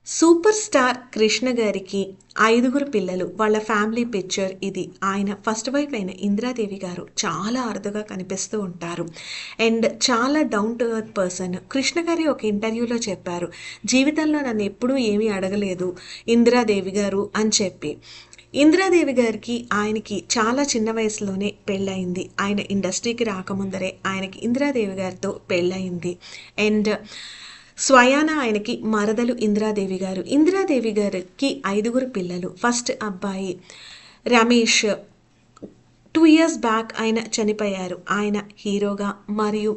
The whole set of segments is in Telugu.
సూపర్ స్టార్ కృష్ణ గారికి 5గురు పిల్లలు. వాళ్ళ ఫ్యామిలీ పిక్చర్ ఇది. ఆయన ఫస్ట్ వైఫ్ అయిన ఇందిరాదేవి గారు చాలా అరుదుగా కనిపిస్తూ ఉంటారు. అండ్ చాలా down to earth person. Krishna గారి ఒక ఇంటర్వ్యూలో చెప్పారు, జీవితంలో నన్ను ఎప్పుడూ ఏమీ అడగలేదు ఇందిరాదేవి గారు అని చెప్పి. ఇందిరాదేవి గారికి ఆయనకి చాలా చిన్న వయసులోనే పెళ్ళయింది. ఆయన ఇండస్ట్రీకి రాకముందరే ఆయనకి ఇందిరాదేవి గారితో పెళ్ళయింది. అండ్ స్వయాన ఆయనకి మరదలు ఇందిరాదేవి గారు. ఇందిరాదేవి గారికి 5గురు పిల్లలు. ఫస్ట్ అబ్బాయి రమేష్ 2 years బ్యాక్ ఆయన చనిపోయారు. ఆయన హీరోగా మరియు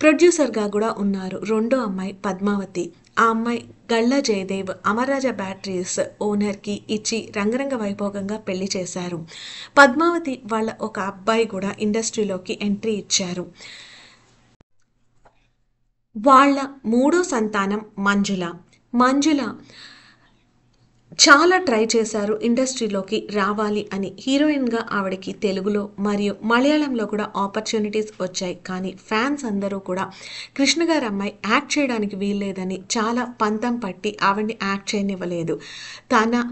ప్రొడ్యూసర్గా కూడా ఉన్నారు. రెండో అమ్మాయి పద్మావతి. ఆ అమ్మాయి గళ్ళ జయదేవ్ అమర్రాజా బ్యాటరీస్ ఓనర్కి ఇచ్చి రంగరంగ వైభోగంగా పెళ్లి చేశారు. పద్మావతి వాళ్ళ ఒక అబ్బాయి కూడా ఇండస్ట్రీలోకి ఎంట్రీ ఇచ్చారు. వాళ్ళ మూడో సంతానం మంజుల చాలా ట్రై చేశారు ఇండస్ట్రీలోకి రావాలి అని. హీరోయిన్గా ఆవిడకి తెలుగులో మరియు మలయాళంలో కూడా ఆపర్చునిటీస్ వచ్చాయి. కానీ ఫ్యాన్స్ అందరూ కూడా కృష్ణ గారి అమ్మాయి యాక్ట్ చేయడానికి వీల్లేదని చాలా పంతం పట్టి ఆవిడని యాక్ట్ చేయనివ్వలేదు. తన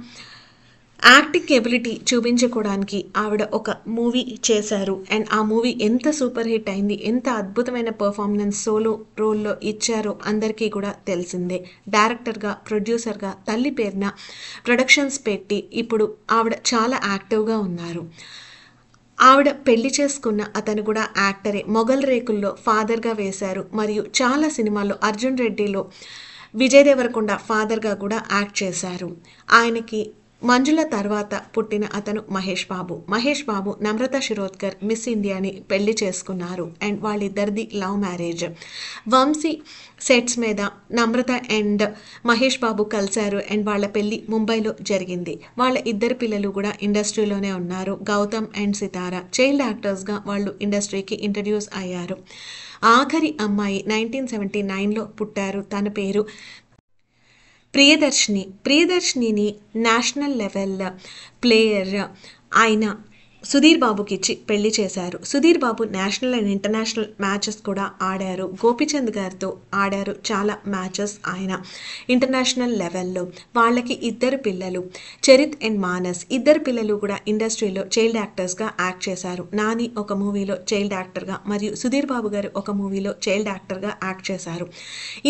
యాక్టింగ్ ఎబిలిటీ చూపించుకోవడానికి ఆవిడ ఒక మూవీ చేశారు. అండ్ ఆ మూవీ ఎంత సూపర్ హిట్ అయింది, ఎంత అద్భుతమైన పర్ఫార్మెన్స్ సోలో రోల్లో ఇచ్చారో అందరికీ కూడా తెలిసిందే. డైరెక్టర్గా, ప్రొడ్యూసర్గా తల్లి పేరున ప్రొడక్షన్స్ పెట్టి ఇప్పుడు ఆవిడ చాలా యాక్టివ్గా ఉన్నారు. ఆవిడ పెళ్లి చేసుకున్న అతను కూడా యాక్టరే. మొగల్ రేకుల్లో ఫాదర్గా వేశారు మరియు చాలా సినిమాల్లో అర్జున్ రెడ్డిలో విజయ్ దేవరకొండ ఫాదర్గా కూడా యాక్ట్ చేశారు. ఆయనకి మంజుల తర్వాత పుట్టిన అతను మహేష్ బాబు నమ్రత శిరోద్కర్ మిస్ ఇండియాని పెళ్లి చేసుకున్నారు. అండ్ వాళ్ళిద్దరిది లవ్ మ్యారేజ్. వంశీ సెట్స్ మీద నమ్రత అండ్ మహేష్ బాబు కలిశారు. అండ్ వాళ్ళ పెళ్లి ముంబైలో జరిగింది. వాళ్ళ ఇద్దరు పిల్లలు కూడా ఇండస్ట్రీలోనే ఉన్నారు. గౌతమ్ అండ్ సితార చైల్డ్ యాక్టర్స్గా వాళ్ళు ఇండస్ట్రీకి ఇంట్రడ్యూస్ అయ్యారు. ఆఖరి అమ్మాయి 1979లో పుట్టారు. తన పేరు ప్రియదర్శినిని నేషనల్ లెవెల్ ప్లేయర్ ఆయన సుధీర్ బాబుకి ఇచ్చి పెళ్లి చేశారు. Sudheer Babu national and international matches కూడా ఆడారు. గోపిచంద్ గారితో ఆడారు చాలా మ్యాచెస్ ఆయన ఇంటర్నేషనల్ లెవెల్లో. వాళ్ళకి 2 పిల్లలు చరిత్ అండ్ మానస్. 2 పిల్లలు కూడా ఇండస్ట్రీలో చైల్డ్ యాక్టర్స్గా యాక్ట్ చేశారు. నాని ఒక మూవీలో చైల్డ్ యాక్టర్గా మరియు సుధీర్ బాబు గారు ఒక మూవీలో చైల్డ్ యాక్టర్గా యాక్ట్ చేశారు.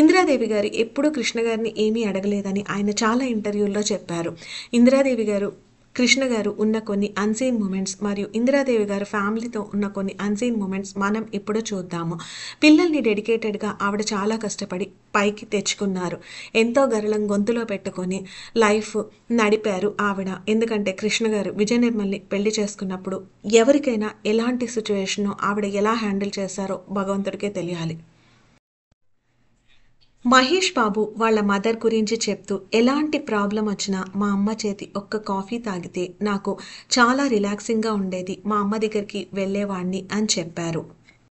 ఇందిరాదేవి గారు ఎప్పుడూ కృష్ణ గారిని ఏమీ అడగలేదని ఆయన చాలా ఇంటర్వ్యూల్లో చెప్పారు. ఇందిరాదేవి గారు కృష్ణ గారు ఉన్న కొన్ని అన్సీన్ మూమెంట్స్ మరియు ఇందిరాదేవి గారు ఫ్యామిలీతో ఉన్న కొన్ని అన్సీన్ మూమెంట్స్ మనం ఇప్పుడు చూద్దాము. పిల్లల్ని డెడికేటెడ్గా ఆవిడ చాలా కష్టపడి పైకి తెచ్చుకున్నారు. ఎంతో గరళం గొంతులో పెట్టుకొని లైఫ్ నడిపారు ఆవిడ. ఎందుకంటే కృష్ణ గారు విజయ నిర్మల్ని పెళ్లి చేసుకున్నప్పుడు ఎవరికైనా ఎలాంటి సిచ్యువేషను ఆవిడ ఎలా హ్యాండిల్ చేశారో భగవంతుడికే తెలియాలి. మహేష్ బాబు వాళ్ళ మదర్ గురించి చెప్తూ, ఎలాంటి ప్రాబ్లం వచ్చినా మా అమ్మ చేతి ఒక్క కాఫీ తాగితే నాకు చాలా రిలాక్సింగ్గా ఉండేది, మా అమ్మ దగ్గరికి వెళ్ళేవాడిని అని చెప్పారు.